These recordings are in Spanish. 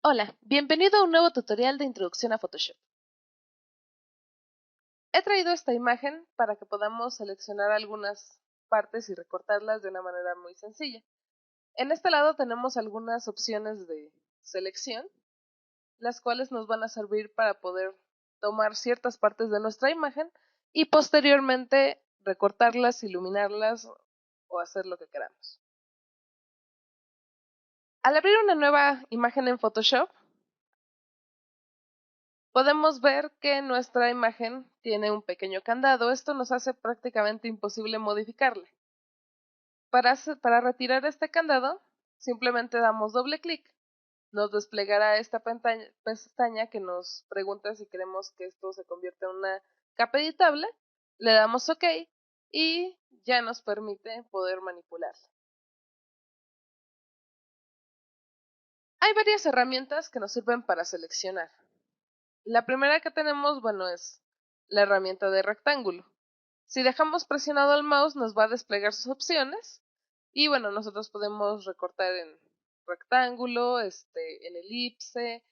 Hola, bienvenido a un nuevo tutorial de introducción a Photoshop. He traído esta imagen para que podamos seleccionar algunas partes y recortarlas de una manera muy sencilla. En este lado tenemos algunas opciones de selección, las cuales nos van a servir para poder tomar ciertas partes de nuestra imagen y posteriormente recortarlas, iluminarlas o hacer lo que queramos. Al abrir una nueva imagen en Photoshop, podemos ver que nuestra imagen tiene un pequeño candado. Esto nos hace prácticamente imposible modificarla. Para retirar este candado, simplemente damos doble clic. Nos desplegará esta pestaña que nos pregunta si queremos que esto se convierta en una capa editable. Le damos OK y ya nos permite poder manipularla. Hay varias herramientas que nos sirven para seleccionar. La primera que tenemos, es la herramienta de rectángulo. Si dejamos presionado el mouse nos va a desplegar sus opciones y nosotros podemos recortar en rectángulo, en elipse,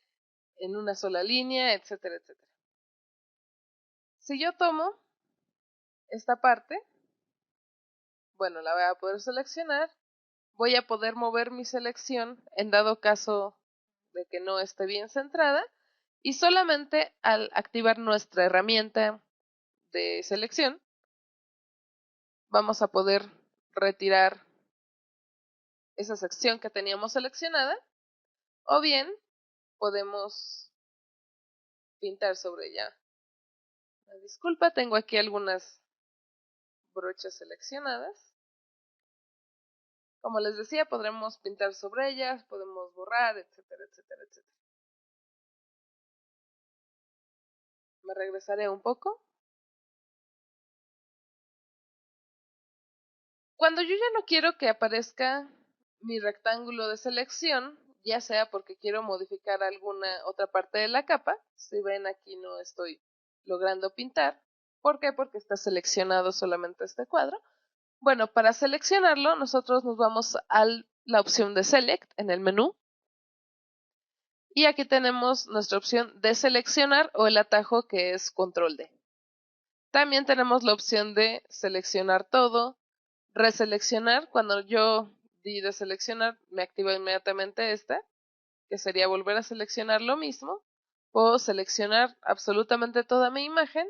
en una sola línea, etcétera, etcétera. Si yo tomo esta parte, la voy a poder seleccionar, voy a poder mover mi selección en dado caso de que no esté bien centrada y solamente al activar nuestra herramienta de selección vamos a poder retirar esa sección que teníamos seleccionada o bien podemos pintar sobre ella. Disculpa, tengo aquí algunas brochas seleccionadas. Como les decía, podremos pintar sobre ellas, podemos borrar, etcétera, etcétera, etcétera. Me regresaré un poco. Cuando yo ya no quiero que aparezca mi rectángulo de selección, ya sea porque quiero modificar alguna otra parte de la capa, si ven aquí no estoy logrando pintar. ¿Por qué? Porque está seleccionado solamente este cuadro. Para seleccionarlo, nosotros nos vamos a la opción de Select en el menú. Y aquí tenemos nuestra opción de seleccionar o el atajo que es Control D. También tenemos la opción de seleccionar todo, reseleccionar. Cuando yo di de seleccionar, me activa inmediatamente esta, que sería volver a seleccionar lo mismo. Puedo seleccionar absolutamente toda mi imagen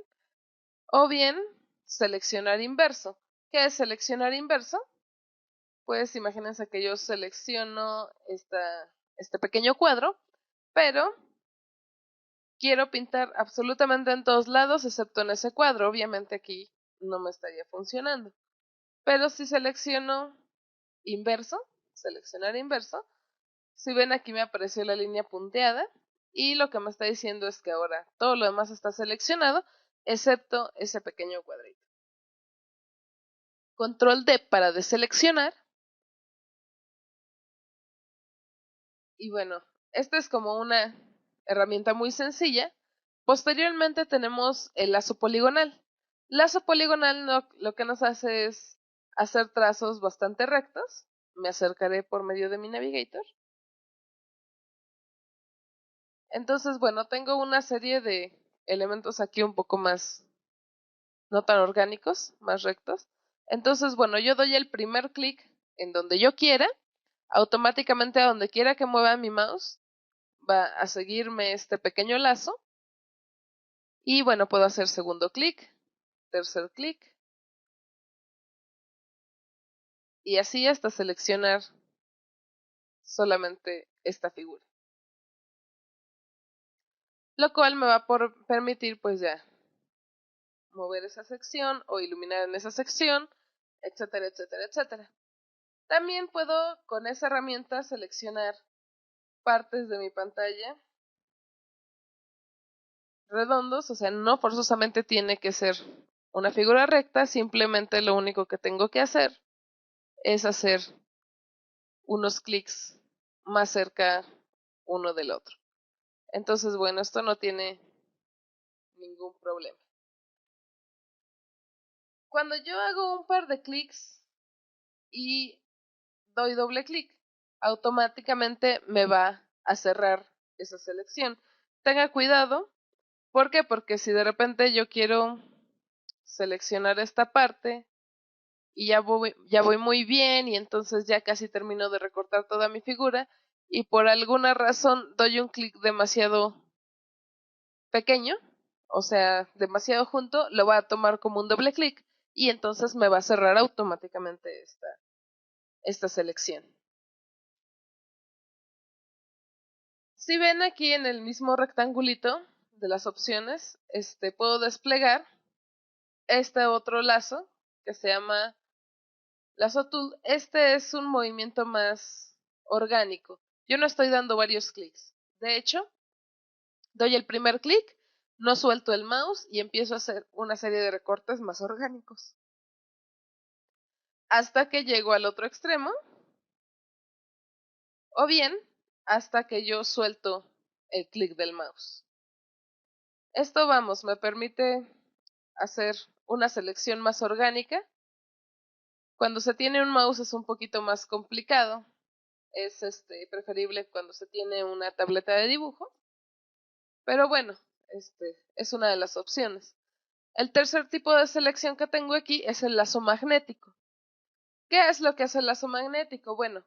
o bien seleccionar inverso. ¿Qué es seleccionar inverso? Pues imagínense que yo selecciono este pequeño cuadro, pero quiero pintar absolutamente en todos lados excepto en ese cuadro. Obviamente aquí no me estaría funcionando. Pero si selecciono inverso, seleccionar inverso, si ven aquí me apareció la línea punteada y lo que me está diciendo es que ahora todo lo demás está seleccionado excepto ese pequeño cuadrito. Control D para deseleccionar. Y esta es como una herramienta muy sencilla. Posteriormente tenemos el lazo poligonal. Lazo poligonal lo que nos hace es hacer trazos bastante rectos. Me acercaré por medio de mi navigator. Entonces, tengo una serie de elementos aquí un poco más, no tan orgánicos, más rectos. Entonces, yo doy el primer clic en donde yo quiera, automáticamente a donde quiera que mueva mi mouse, va a seguirme este pequeño lazo. Y puedo hacer segundo clic, tercer clic. Y así hasta seleccionar solamente esta figura. Lo cual me va a permitir pues ya mover esa sección o iluminar en esa sección, etcétera, etcétera, etcétera. También puedo con esa herramienta seleccionar partes de mi pantalla redondos, o sea, no forzosamente tiene que ser una figura recta, simplemente lo único que tengo que hacer es hacer unos clics más cerca uno del otro. Entonces, esto no tiene ningún problema. Cuando yo hago un par de clics y doy doble clic, automáticamente me va a cerrar esa selección. Tenga cuidado. ¿Por qué? Porque si de repente yo quiero seleccionar esta parte y ya voy muy bien y entonces ya casi termino de recortar toda mi figura y por alguna razón doy un clic demasiado pequeño, o sea, demasiado junto, lo va a tomar como un doble clic y entonces me va a cerrar automáticamente esta selección. Si ven aquí en el mismo rectangulito de las opciones, puedo desplegar este otro lazo que se llama lazo tool. Este es un movimiento más orgánico. Yo no estoy dando varios clics. De hecho, doy el primer clic, no suelto el mouse y empiezo a hacer una serie de recortes más orgánicos. Hasta que llego al otro extremo, o bien hasta que yo suelto el clic del mouse. Esto, vamos, me permite hacer una selección más orgánica. Cuando se tiene un mouse es un poquito más complicado. Es preferible cuando se tiene una tableta de dibujo. Pero bueno, es una de las opciones. El tercer tipo de selección que tengo aquí es el lazo magnético. ¿Qué es lo que hace el lazo magnético? Bueno, el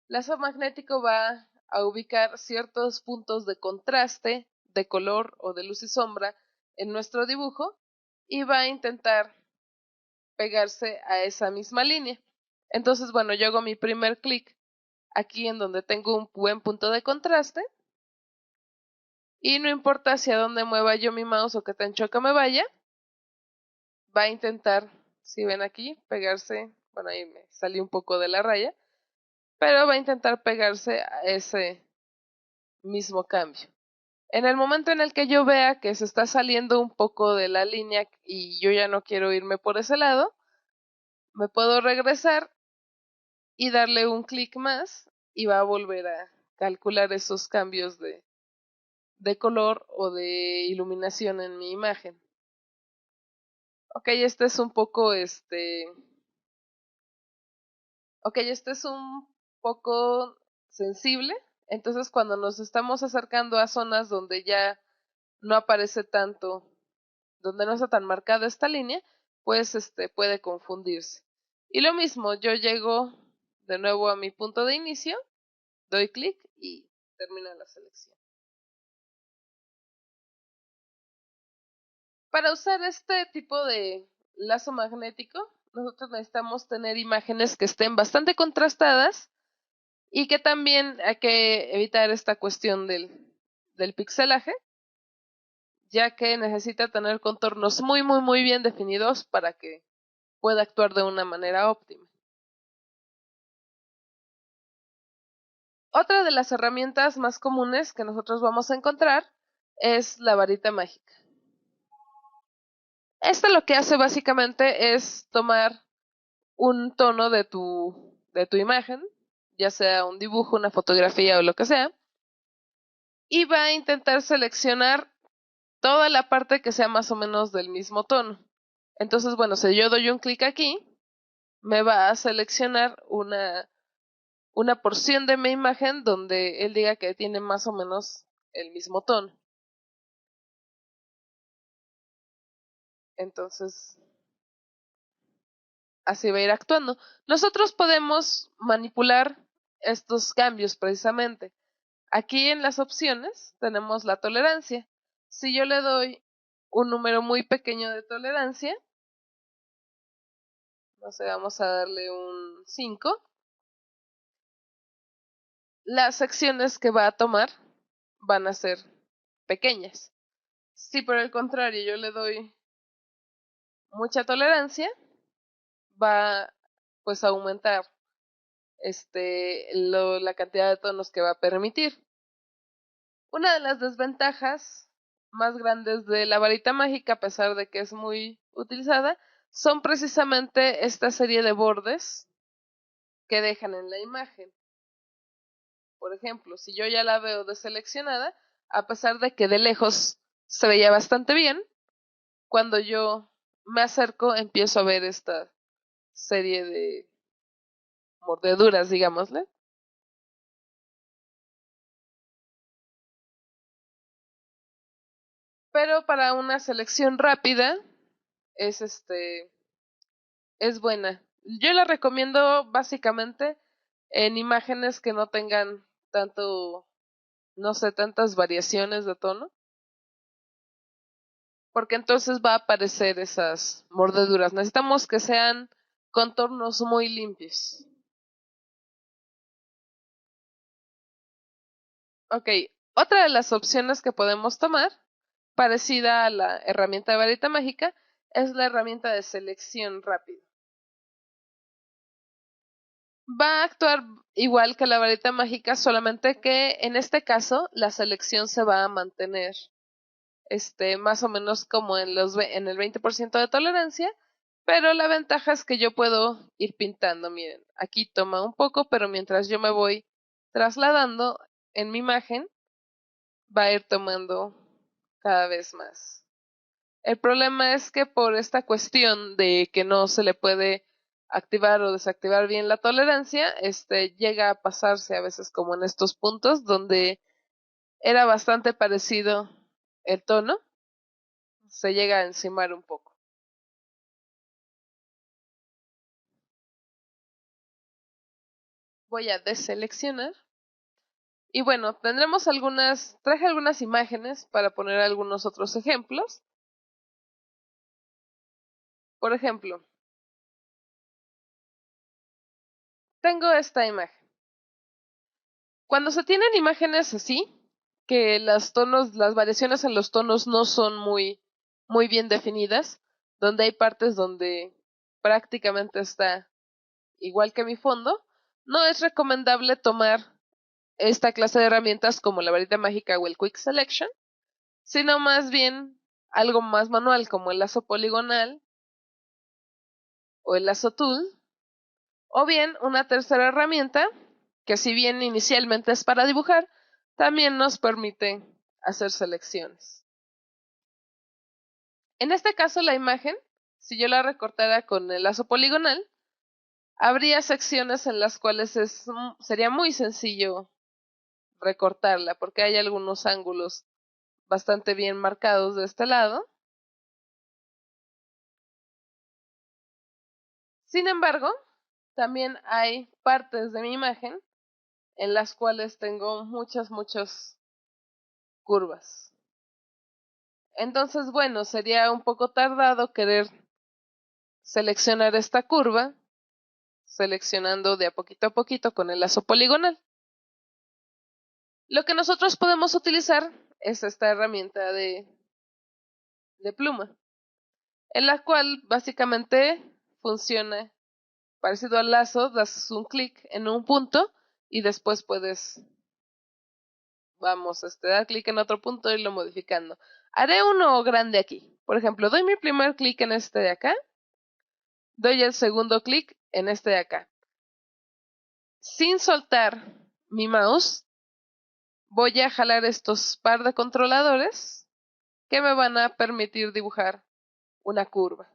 lazo magnético va a ubicar ciertos puntos de contraste, de color o de luz y sombra en nuestro dibujo y va a intentar pegarse a esa misma línea. Entonces, bueno, yo hago mi primer clic aquí en donde tengo un buen punto de contraste y no importa hacia dónde mueva yo mi mouse o qué tan choca me vaya, va a intentar, si ven aquí, pegarse, bueno, ahí me salí un poco de la raya, pero va a intentar pegarse a ese mismo cambio. En el momento en el que yo vea que se está saliendo un poco de la línea y yo ya no quiero irme por ese lado, me puedo regresar y darle un clic más y va a volver a calcular esos cambios de color o de iluminación en mi imagen. Ok, este es un poco sensible, entonces cuando nos estamos acercando a zonas donde ya no aparece tanto, donde no está tan marcada esta línea, pues puede confundirse. Y lo mismo, yo llego de nuevo a mi punto de inicio, doy clic y termina la selección. Para usar este tipo de lazo magnético, nosotros necesitamos tener imágenes que estén bastante contrastadas y que también hay que evitar esta cuestión del pixelaje, ya que necesita tener contornos muy bien definidos para que pueda actuar de una manera óptima. Otra de las herramientas más comunes que nosotros vamos a encontrar es la varita mágica. Esta lo que hace básicamente es tomar un tono de tu imagen, ya sea un dibujo, una fotografía o lo que sea, y va a intentar seleccionar toda la parte que sea más o menos del mismo tono. Entonces, bueno, si yo doy un clic aquí, me va a seleccionar una porción de mi imagen donde él diga que tiene más o menos el mismo tono. Entonces, así va a ir actuando. Nosotros podemos manipular estos cambios precisamente. Aquí en las opciones tenemos la tolerancia. Si yo le doy un número muy pequeño de tolerancia, no sé, vamos a darle un 5, las secciones que va a tomar van a ser pequeñas. Si por el contrario yo le doy mucha tolerancia, va pues a aumentar la cantidad de tonos que va a permitir. Una de las desventajas más grandes de la varita mágica, a pesar de que es muy utilizada, son precisamente esta serie de bordes que dejan en la imagen. Por ejemplo, si yo ya la veo deseleccionada, a pesar de que de lejos se veía bastante bien, cuando yo me acerco empiezo a ver esta serie de mordeduras, digámosle. pero para una selección rápida es es buena. Yo la recomiendo básicamente en imágenes que no tengan tanto, no sé, tantas variaciones de tono, porque entonces va a aparecer esas mordeduras. Necesitamos que sean contornos muy limpios. Ok, otra de las opciones que podemos tomar, parecida a la herramienta de varita mágica, es la herramienta de selección rápida. Va a actuar igual que la varita mágica, solamente que en este caso la selección se va a mantener más o menos como en el 20% de tolerancia, pero la ventaja es que yo puedo ir pintando. Miren, aquí toma un poco, pero mientras yo me voy trasladando en mi imagen, va a ir tomando cada vez más. El problema es que por esta cuestión de que no se le puede activar o desactivar bien la tolerancia, llega a pasarse a veces como en estos puntos donde era bastante parecido el tono, se llega a encimar un poco. Voy a deseleccionar. Y bueno, traje algunas imágenes para poner algunos otros ejemplos. Por ejemplo, tengo esta imagen. Cuando se tienen imágenes así, que las variaciones en los tonos no son muy bien definidas, donde hay partes donde prácticamente está igual que mi fondo, no es recomendable tomar esta clase de herramientas como la varita mágica o el Quick Selection, sino más bien algo más manual como el lazo poligonal o el lazo tool, o bien una tercera herramienta que si bien inicialmente es para dibujar, también nos permite hacer selecciones. En este caso la imagen, si yo la recortara con el lazo poligonal, habría secciones en las cuales sería muy sencillo recortarla porque hay algunos ángulos bastante bien marcados de este lado. Sin embargo, también hay partes de mi imagen en las cuales tengo muchas curvas. Entonces, bueno, sería un poco tardado querer seleccionar esta curva, seleccionando de a poquito con el lazo poligonal. Lo que nosotros podemos utilizar es esta herramienta de pluma, en la cual básicamente funciona parecido al lazo, das un clic en un punto y después puedes, dar clic en otro punto y irlo modificando. Haré uno grande aquí. Por ejemplo, doy mi primer clic en este de acá, doy el segundo clic en este de acá. Sin soltar mi mouse, voy a jalar estos par de controladores que me van a permitir dibujar una curva.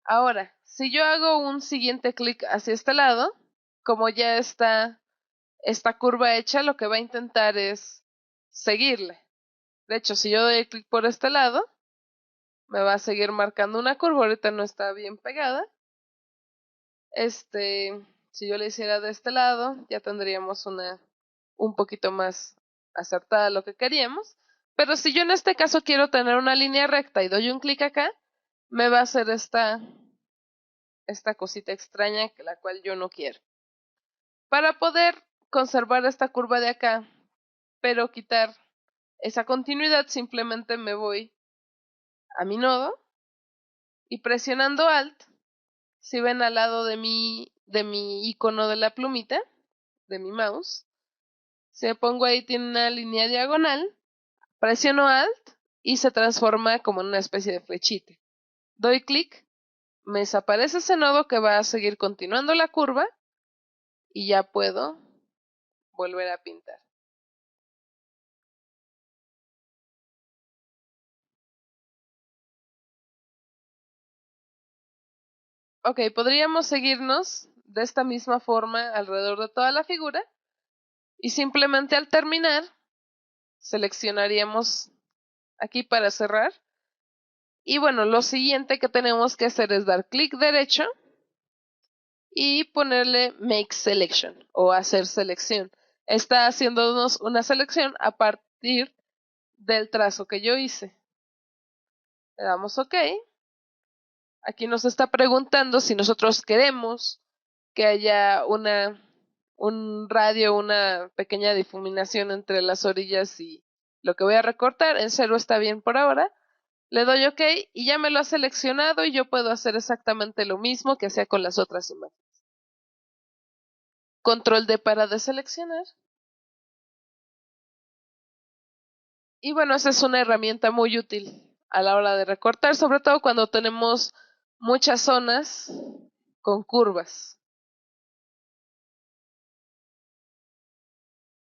Ahora, si yo hago un siguiente clic hacia este lado, como ya está esta curva hecha, lo que va a intentar es seguirle. De hecho, si yo doy clic por este lado, me va a seguir marcando una curva. Ahorita no está bien pegada. Si yo le hiciera de este lado, ya tendríamos una un poquito más acertada a lo que queríamos. Pero si yo en este caso quiero tener una línea recta y doy un clic acá, me va a hacer esta cosita extraña, la cual yo no quiero. Para poder conservar esta curva de acá, pero quitar esa continuidad, simplemente me voy a mi nodo y presionando Alt, si ven al lado de mi icono de la plumita, de mi mouse, si me pongo ahí tiene una línea diagonal, presiono Alt y se transforma como en una especie de flechita. Doy clic, me desaparece ese nodo que va a seguir continuando la curva y ya puedo volver a pintar. Ok, podríamos seguirnos de esta misma forma alrededor de toda la figura y simplemente al terminar seleccionaríamos aquí para cerrar. Y bueno, lo siguiente que tenemos que hacer es dar clic derecho y ponerle Make Selection o hacer selección. Está haciéndonos una selección a partir del trazo que yo hice. Le damos OK. Aquí nos está preguntando si nosotros queremos que haya un radio, una pequeña difuminación entre las orillas y lo que voy a recortar. En 0 está bien por ahora. Le doy OK y ya me lo ha seleccionado y yo puedo hacer exactamente lo mismo que hacía con las otras imágenes. Control D para deseleccionar. Y bueno, esa es una herramienta muy útil a la hora de recortar, sobre todo cuando tenemos muchas zonas con curvas.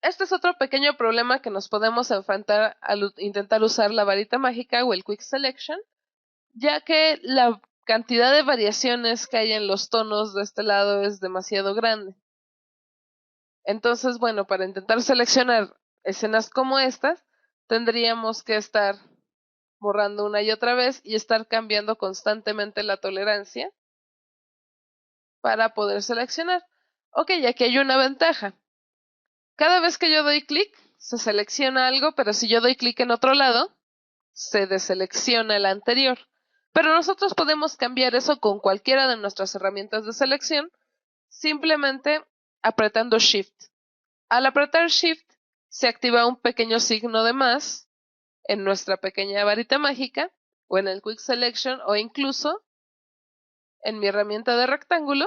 Este es otro pequeño problema que nos podemos enfrentar al intentar usar la varita mágica o el Quick Selection, ya que la cantidad de variaciones que hay en los tonos de este lado es demasiado grande. Entonces, bueno, para intentar seleccionar escenas como estas, tendríamos que estar borrando una y otra vez y estar cambiando constantemente la tolerancia para poder seleccionar. Ok, aquí hay una ventaja. Cada vez que yo doy clic, se selecciona algo, pero si yo doy clic en otro lado, se deselecciona el anterior. Pero nosotros podemos cambiar eso con cualquiera de nuestras herramientas de selección, simplemente apretando Shift. Al apretar Shift, se activa un pequeño signo de más en nuestra pequeña varita mágica, o en el Quick Selection, o incluso en mi herramienta de rectángulo.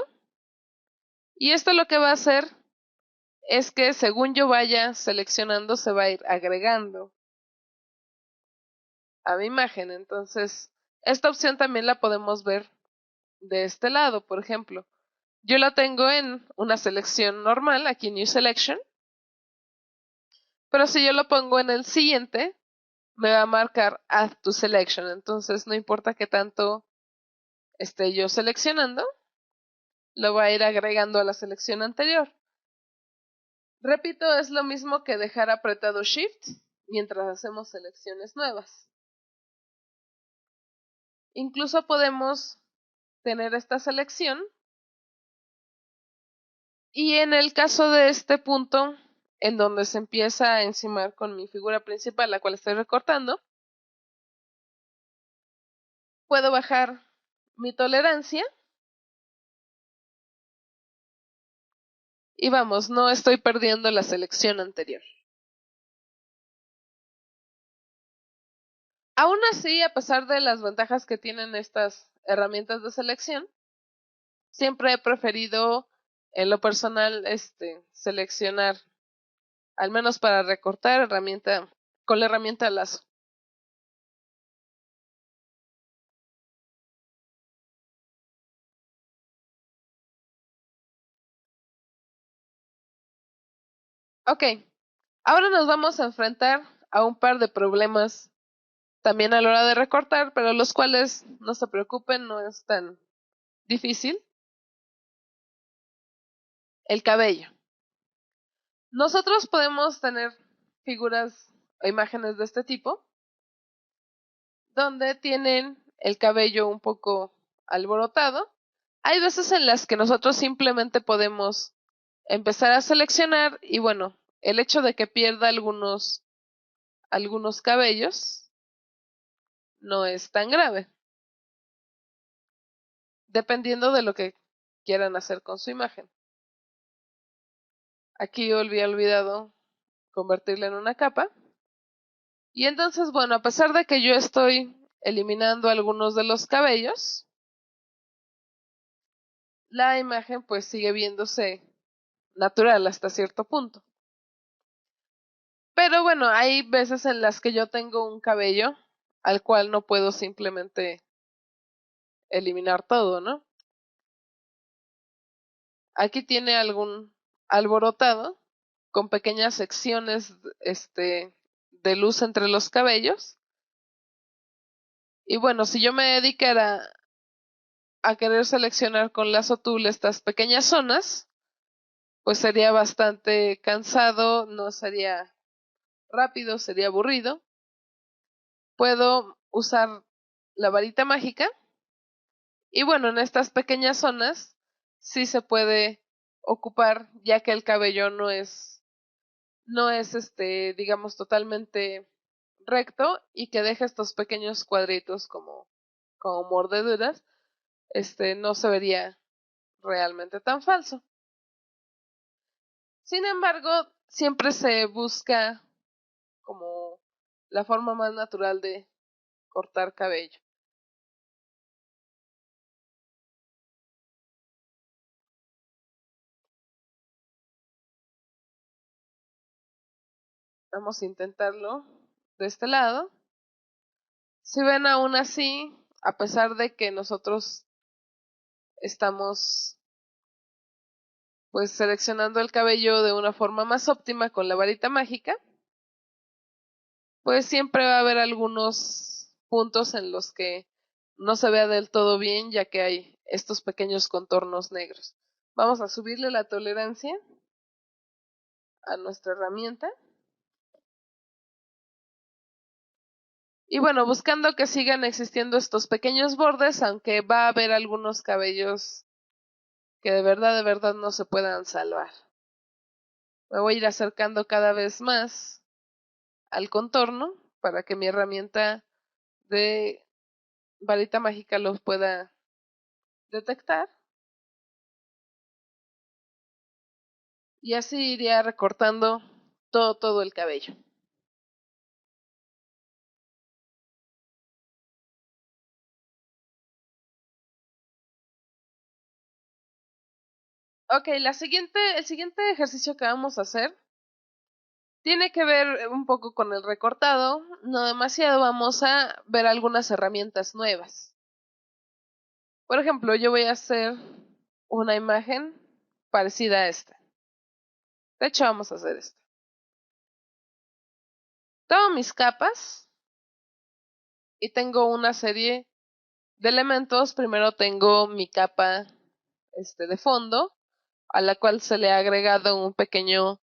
Y esto lo que va a hacer es que según yo vaya seleccionando, se va a ir agregando a mi imagen. Entonces, esta opción también la podemos ver de este lado, por ejemplo. Yo la tengo en una selección normal, aquí New Selection, pero si yo lo pongo en el siguiente, me va a marcar Add to Selection. Entonces, no importa qué tanto esté yo seleccionando, lo va a ir agregando a la selección anterior. Repito, es lo mismo que dejar apretado Shift mientras hacemos selecciones nuevas. Incluso podemos tener esta selección y en el caso de este punto en donde se empieza a encimar con mi figura principal, la cual estoy recortando, puedo bajar mi tolerancia y vamos, no estoy perdiendo la selección anterior. Aún así, a pesar de las ventajas que tienen estas herramientas de selección, siempre he preferido en lo personal seleccionar, al menos para recortar, con la herramienta lazo. Ok, ahora nos vamos a enfrentar a un par de problemas también a la hora de recortar, pero los cuales no se preocupen, no es tan difícil. El cabello. Nosotros podemos tener figuras o imágenes de este tipo, donde tienen el cabello un poco alborotado. Hay veces en las que nosotros simplemente podemos empezar a seleccionar y bueno, el hecho de que pierda algunos cabellos no es tan grave, dependiendo de lo que quieran hacer con su imagen. Aquí yo había olvidado convertirla en una capa. Y entonces, bueno, a pesar de que yo estoy eliminando algunos de los cabellos, la imagen pues sigue viéndose natural hasta cierto punto. Pero bueno, hay veces en las que yo tengo un cabello al cual no puedo simplemente eliminar todo, ¿no? Aquí tiene algún alborotado con pequeñas secciones de luz entre los cabellos. Y bueno, si yo me dedicara a querer seleccionar con lazo tool estas pequeñas zonas, pues sería bastante cansado, no sería rápido, sería aburrido. Puedo usar la varita mágica y bueno, en estas pequeñas zonas sí se puede ocupar, ya que el cabello no es digamos, totalmente recto y que deja estos pequeños cuadritos como mordeduras, no se vería realmente tan falso. Sin embargo, siempre se busca como la forma más natural de cortar cabello. Vamos a intentarlo de este lado. Si ven, aún así, a pesar de que nosotros estamos pues seleccionando el cabello de una forma más óptima con la varita mágica, pues siempre va a haber algunos puntos en los que no se vea del todo bien, ya que hay estos pequeños contornos negros. Vamos a subirle la tolerancia a nuestra herramienta. Y bueno, buscando que sigan existiendo estos pequeños bordes, aunque va a haber algunos cabellos que de verdad no se puedan salvar. Me voy a ir acercando cada vez más al contorno para que mi herramienta de varita mágica los pueda detectar. Y así iría recortando todo el cabello. Ok, el siguiente ejercicio que vamos a hacer tiene que ver un poco con el recortado, no demasiado. Vamos a ver algunas herramientas nuevas. Por ejemplo, yo voy a hacer una imagen parecida a esta. De hecho, vamos a hacer esta. Tomo mis capas y tengo una serie de elementos. Primero tengo mi capa de fondo, a la cual se le ha agregado un pequeño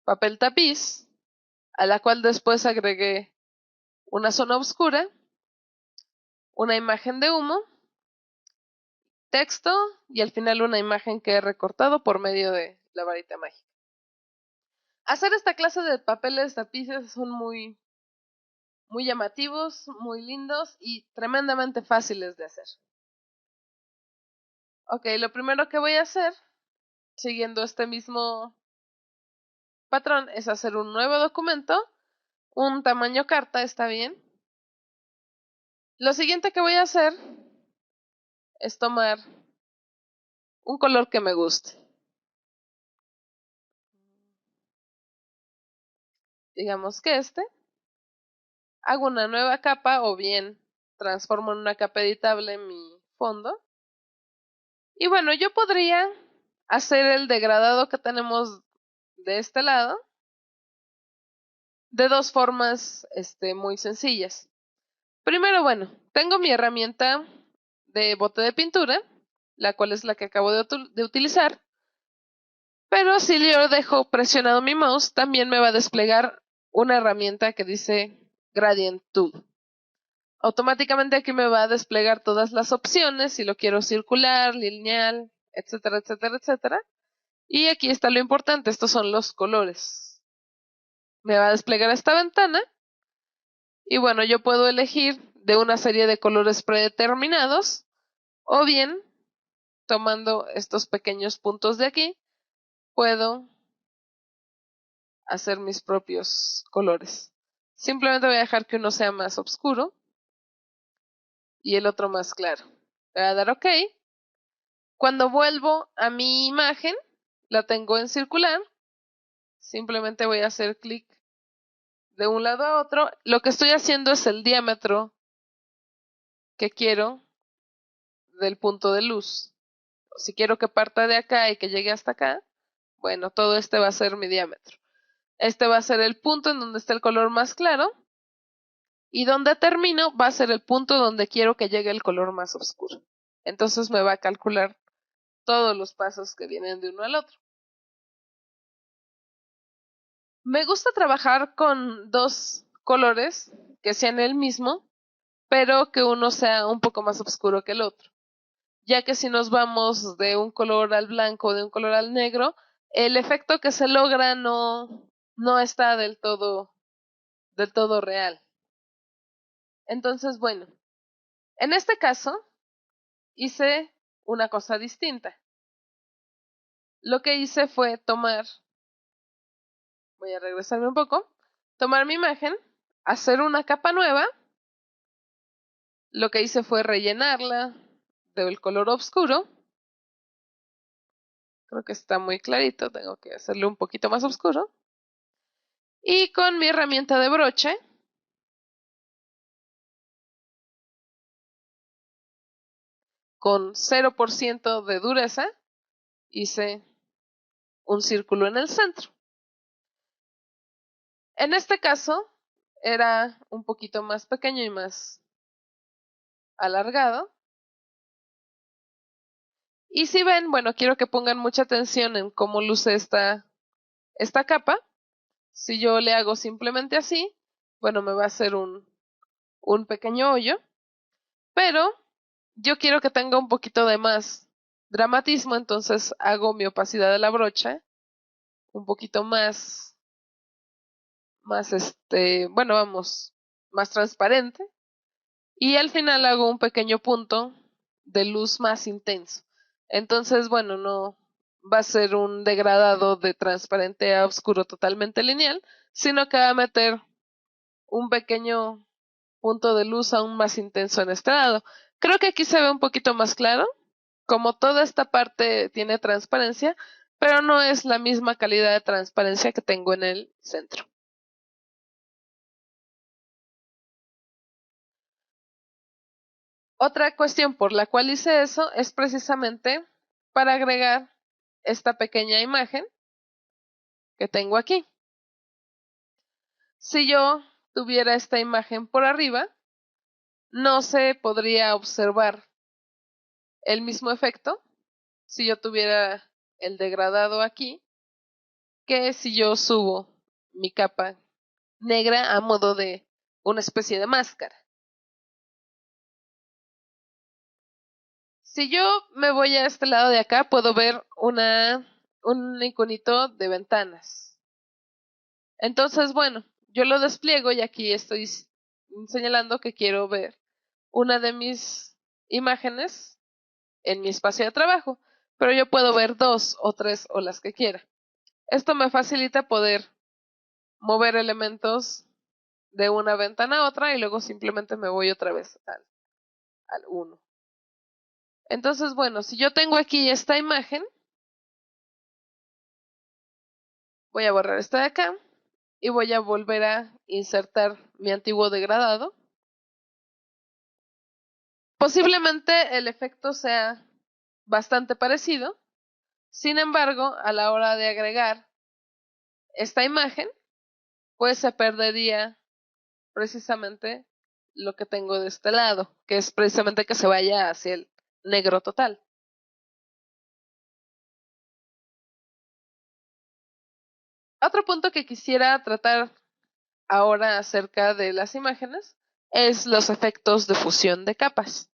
papel tapiz, a la cual después agregué una zona oscura, una imagen de humo, texto y al final una imagen que he recortado por medio de la varita mágica. Hacer esta clase de papeles tapices son muy llamativos, muy lindos y tremendamente fáciles de hacer. Ok, lo primero que voy a hacer, siguiendo este mismo patrón, es hacer un nuevo documento, un tamaño carta, está bien. Lo siguiente que voy a hacer es tomar un color que me guste. Digamos que hago una nueva capa o bien transformo en una capa editable mi fondo. Y bueno, yo podría hacer el degradado que tenemos de este lado de dos formas muy sencillas. Primero, bueno, tengo mi herramienta de bote de pintura, la cual es la que acabo de utilizar, pero si yo dejo presionado mi mouse, también me va a desplegar una herramienta que dice Gradient Tool. Automáticamente aquí me va a desplegar todas las opciones, si lo quiero circular, lineal, etcétera, etcétera, etcétera. Y aquí está lo importante, estos son los colores. Me va a desplegar esta ventana y bueno, yo puedo elegir de una serie de colores predeterminados o bien, tomando estos pequeños puntos de aquí, puedo hacer mis propios colores. Simplemente voy a dejar que uno sea más oscuro y el otro más claro. Voy a dar OK. Cuando vuelvo a mi imagen, la tengo en circular. Simplemente voy a hacer clic de un lado a otro. Lo que estoy haciendo es el diámetro que quiero del punto de luz. Si quiero que parta de acá y que llegue hasta acá, bueno, todo este va a ser mi diámetro. Este va a ser el punto en donde está el color más claro. Y donde termino va a ser el punto donde quiero que llegue el color más oscuro. Entonces me va a calcular todos los pasos que vienen de uno al otro. Me gusta trabajar con dos colores que sean el mismo, pero que uno sea un poco más oscuro que el otro, ya que si nos vamos de un color al blanco o de un color al negro, el efecto que se logra no está del todo real. Entonces, bueno, en este caso hice una cosa distinta. Lo que hice fue voy a regresarme un poco, tomar mi imagen, hacer una capa nueva. Lo que hice fue rellenarla del color oscuro. Creo que está muy clarito, tengo que hacerlo un poquito más oscuro. Y con mi herramienta de broche, con 0% de dureza, hice un círculo en el centro. En este caso, era un poquito más pequeño y más alargado. Y si ven, bueno, quiero que pongan mucha atención en cómo luce esta capa. Si yo le hago simplemente así, bueno, me va a hacer un pequeño hoyo, pero yo quiero que tenga un poquito de más dramatismo, entonces hago mi opacidad de la brocha un poquito bueno, vamos, más transparente, y al final hago un pequeño punto de luz más intenso. Entonces, bueno, no va a ser un degradado de transparente a oscuro totalmente lineal, sino que va a meter un pequeño punto de luz aún más intenso en este lado. Creo que aquí se ve un poquito más claro, como toda esta parte tiene transparencia, pero no es la misma calidad de transparencia que tengo en el centro. Otra cuestión por la cual hice eso es precisamente para agregar esta pequeña imagen que tengo aquí. Si yo tuviera esta imagen por arriba, no se podría observar el mismo efecto si yo tuviera el degradado aquí, que si yo subo mi capa negra a modo de una especie de máscara. Si yo me voy a este lado de acá, puedo ver un iconito de ventanas. Entonces, bueno, yo lo despliego y aquí estoy señalando que quiero ver una de mis imágenes en mi espacio de trabajo, pero yo puedo ver dos o tres o las que quiera. Esto me facilita poder mover elementos de una ventana a otra y luego simplemente me voy otra vez al 1. Entonces, bueno, si yo tengo aquí esta imagen, voy a borrar esta de acá y voy a volver a insertar mi antiguo degradado. Posiblemente el efecto sea bastante parecido, sin embargo, a la hora de agregar esta imagen, pues se perdería precisamente lo que tengo de este lado, que es precisamente que se vaya hacia el negro total. Otro punto que quisiera tratar ahora acerca de las imágenes es los efectos de fusión de capas.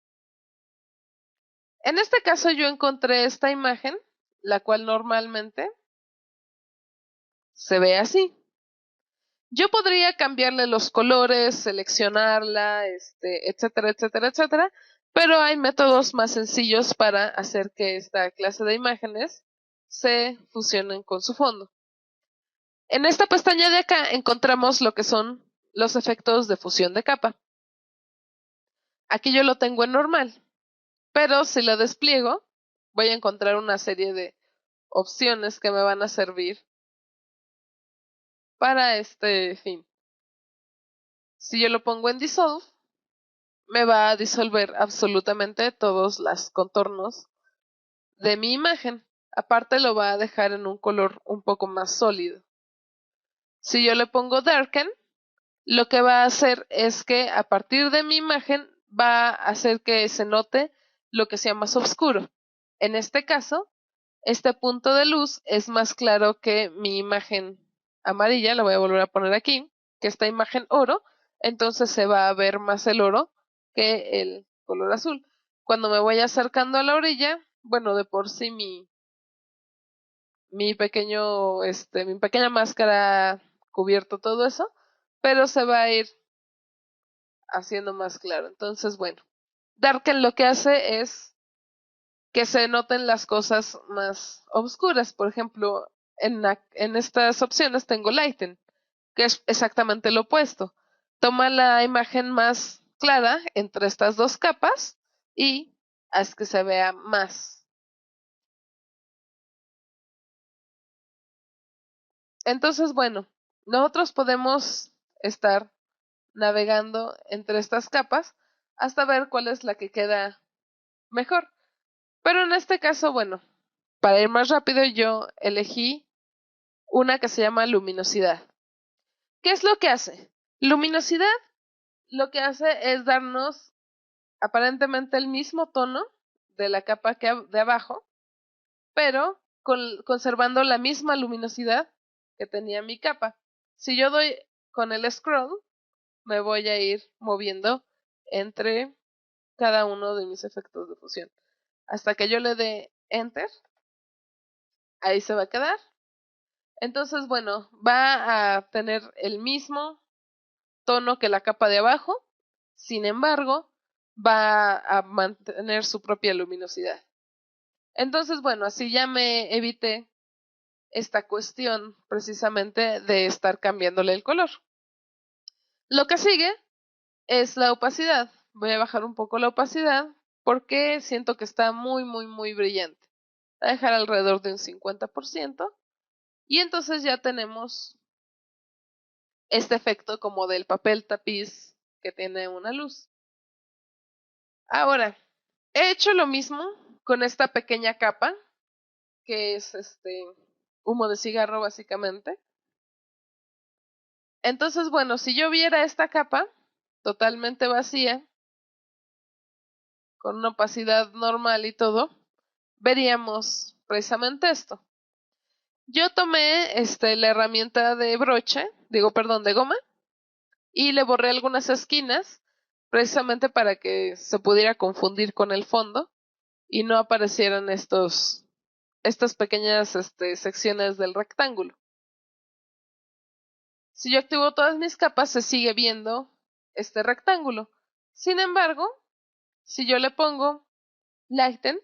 En este caso yo encontré esta imagen, la cual normalmente se ve así. Yo podría cambiarle los colores, seleccionarla, etcétera, etcétera, etcétera, pero hay métodos más sencillos para hacer que esta clase de imágenes se fusionen con su fondo. En esta pestaña de acá encontramos lo que son los efectos de fusión de capa. Aquí yo lo tengo en normal, pero si lo despliego, voy a encontrar una serie de opciones que me van a servir para este fin. Si yo lo pongo en Dissolve, me va a disolver absolutamente todos los contornos de mi imagen. Aparte lo va a dejar en un color un poco más sólido. Si yo le pongo Darken, lo que va a hacer es que a partir de mi imagen va a hacer que se note lo que sea más oscuro. En este caso, este punto de luz es más claro que mi imagen amarilla, la voy a volver a poner aquí, que esta imagen oro, entonces se va a ver más el oro que el color azul. Cuando me voy acercando a la orilla, bueno, de por sí mi pequeña máscara cubierto todo eso, pero se va a ir haciendo más claro. Entonces, bueno, Darken lo que hace es que se noten las cosas más oscuras. Por ejemplo, en estas opciones tengo Lighten, que es exactamente lo opuesto. Toma la imagen más clara entre estas dos capas y haz que se vea más. Entonces, bueno, nosotros podemos estar navegando entre estas capas hasta ver cuál es la que queda mejor. Pero en este caso, bueno, para ir más rápido yo elegí una que se llama luminosidad. ¿Qué es lo que hace? Luminosidad lo que hace es darnos aparentemente el mismo tono de la capa de abajo, pero conservando la misma luminosidad que tenía mi capa. Si yo doy con el scroll, me voy a ir moviendo entre cada uno de mis efectos de fusión. Hasta que yo le dé Enter, ahí se va a quedar. Entonces, bueno, va a tener el mismo tono que la capa de abajo, sin embargo, va a mantener su propia luminosidad. Entonces, bueno, así ya me evité esta cuestión precisamente de estar cambiándole el color. Lo que sigue es la opacidad. Voy a bajar un poco la opacidad porque siento que está muy, muy, muy brillante. Voy a dejar alrededor de un 50%. Y entonces ya tenemos este efecto como del papel tapiz que tiene una luz. Ahora, he hecho lo mismo con esta pequeña capa, que es humo de cigarro básicamente. Entonces, bueno, si yo viera esta capa totalmente vacía, con una opacidad normal y todo, veríamos precisamente esto. Yo tomé la herramienta de broche, digo, perdón, de goma, y le borré algunas esquinas, precisamente para que se pudiera confundir con el fondo y no aparecieran estas pequeñas secciones del rectángulo. Si yo activo todas mis capas, se sigue viendo este rectángulo. Sin embargo, si yo le pongo Lighten,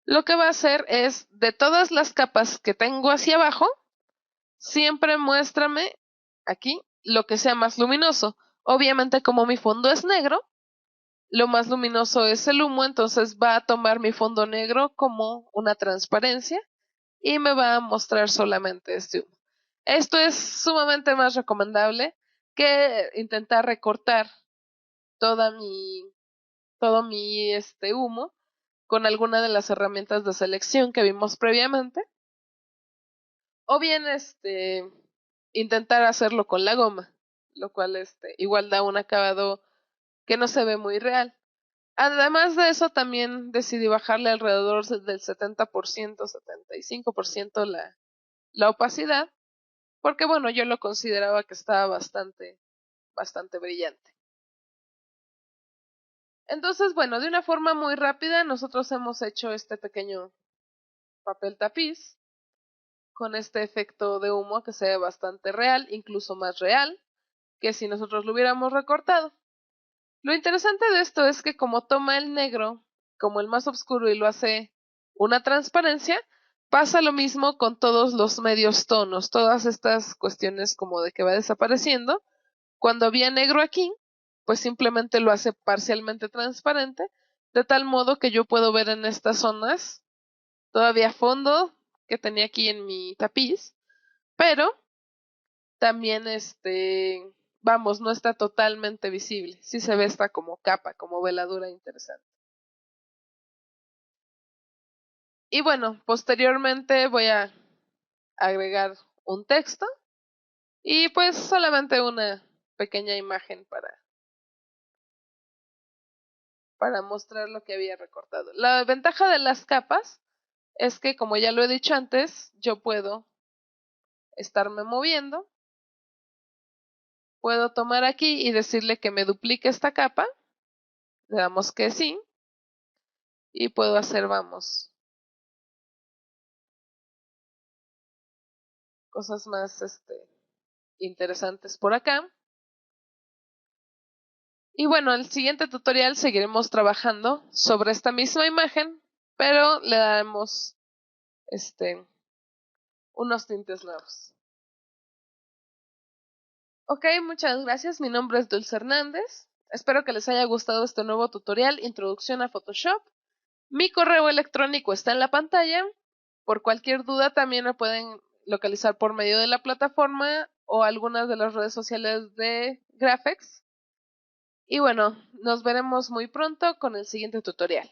lo que va a hacer es, de todas las capas que tengo hacia abajo, siempre muéstrame aquí lo que sea más luminoso. Obviamente, como mi fondo es negro, lo más luminoso es el humo, entonces va a tomar mi fondo negro como una transparencia y me va a mostrar solamente este humo. Esto es sumamente más recomendable que intentar recortar toda mi, todo mi humo con alguna de las herramientas de selección que vimos previamente, o bien intentar hacerlo con la goma, lo cual igual da un acabado que no se ve muy real. Además de eso, también decidí bajarle alrededor del 70%, 75% la opacidad, porque bueno, yo lo consideraba que estaba bastante brillante. Entonces, bueno, de una forma muy rápida, nosotros hemos hecho este pequeño papel tapiz con este efecto de humo que se ve bastante real, incluso más real que si nosotros lo hubiéramos recortado. Lo interesante de esto es que como toma el negro como el más oscuro y lo hace una transparencia, pasa lo mismo con todos los medios tonos, todas estas cuestiones como de que va desapareciendo. Cuando había negro aquí, pues simplemente lo hace parcialmente transparente, de tal modo que yo puedo ver en estas zonas todavía fondo que tenía aquí en mi tapiz, pero también vamos, no está totalmente visible. Sí se ve esta como capa, como veladura interesante. Y bueno, posteriormente voy a agregar un texto y pues solamente una pequeña imagen para mostrar lo que había recortado. La ventaja de las capas es que, como ya lo he dicho antes, yo puedo estarme moviendo. Puedo tomar aquí y decirle que me duplique esta capa. Le damos que sí. Y puedo hacer, vamos, cosas más interesantes por acá. Y bueno, en el siguiente tutorial seguiremos trabajando sobre esta misma imagen, pero le daremos unos tintes nuevos. Ok, muchas gracias. Mi nombre es Dulce Hernández. Espero que les haya gustado este nuevo tutorial, Introducción a Photoshop. Mi correo electrónico está en la pantalla. Por cualquier duda también me pueden localizar por medio de la plataforma o algunas de las redes sociales de Graphex. Y bueno, nos veremos muy pronto con el siguiente tutorial.